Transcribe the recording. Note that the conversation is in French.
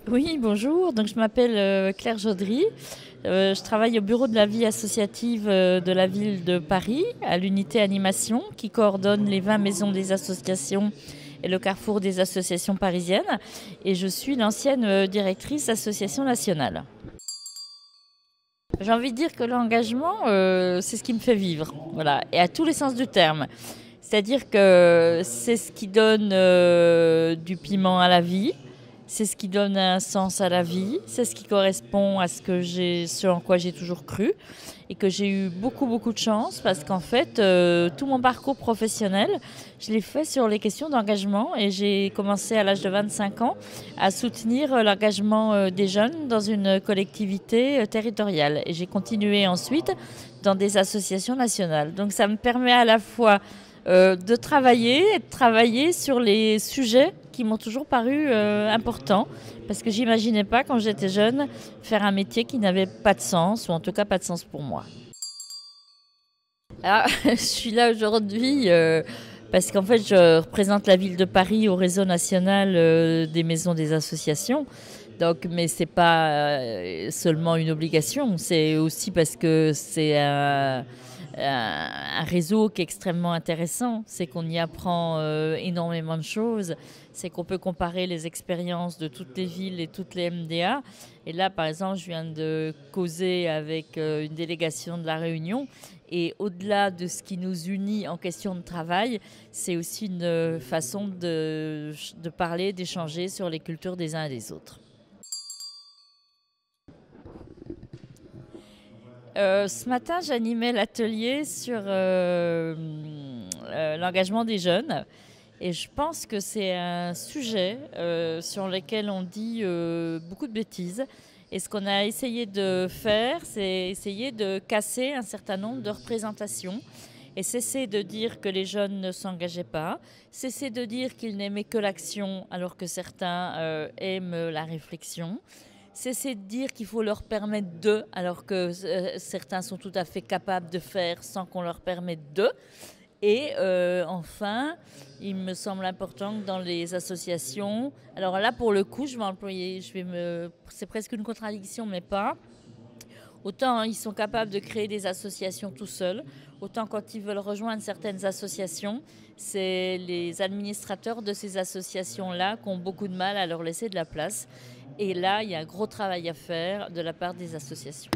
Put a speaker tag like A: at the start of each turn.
A: Oui, bonjour. Donc, je m'appelle Claire Jaudry. Je travaille au bureau de la vie associative de la ville de Paris, à l'unité animation, qui coordonne les 20 maisons des associations et le carrefour des associations parisiennes. Et je suis l'ancienne directrice association nationale. J'ai envie de dire que l'engagement, c'est ce qui me fait vivre, voilà, et à tous les sens du terme. C'est-à-dire que c'est ce qui donne du piment à la vie, c'est ce qui donne un sens à la vie, c'est ce qui correspond à ce en quoi j'ai toujours cru et que j'ai eu beaucoup, beaucoup de chance parce qu'en fait, tout mon parcours professionnel, je l'ai fait sur les questions d'engagement et j'ai commencé à l'âge de 25 ans à soutenir l'engagement des jeunes dans une collectivité territoriale. Et j'ai continué ensuite dans des associations nationales. Donc ça me permet à la fois de travailler sur les sujets qui m'ont toujours paru importants. Parce que j'imaginais pas, quand j'étais jeune, faire un métier qui n'avait pas de sens, ou en tout cas pas de sens pour moi. Alors, je suis là aujourd'hui parce qu'en fait, je représente la ville de Paris au réseau national des maisons des associations. Donc, mais c'est pas seulement une obligation, c'est aussi parce que c'est un réseau qui est extrêmement intéressant. C'est qu'on y apprend énormément de choses. C'est qu'on peut comparer les expériences de toutes les villes et toutes les MDA. Et là, par exemple, je viens de causer avec une délégation de La Réunion. Et au-delà de ce qui nous unit en question de travail, c'est aussi une façon de parler, d'échanger sur les cultures des uns et des autres. Ce matin, j'animais l'atelier sur l'engagement des jeunes. Et je pense que c'est un sujet sur lequel on dit beaucoup de bêtises. Et ce qu'on a essayé de faire, c'est essayer de casser un certain nombre de représentations et cesser de dire que les jeunes ne s'engageaient pas, cesser de dire qu'ils n'aimaient que l'action alors que certains aiment la réflexion, cesser de dire qu'il faut leur permettre de alors que certains sont tout à fait capables de faire sans qu'on leur permette de. Et enfin, il me semble important que dans les associations, alors là pour le coup, c'est presque une contradiction, mais pas. Autant ils sont capables de créer des associations tout seuls, autant quand ils veulent rejoindre certaines associations, c'est les administrateurs de ces associations-là qui ont beaucoup de mal à leur laisser de la place. Et là, il y a un gros travail à faire de la part des associations.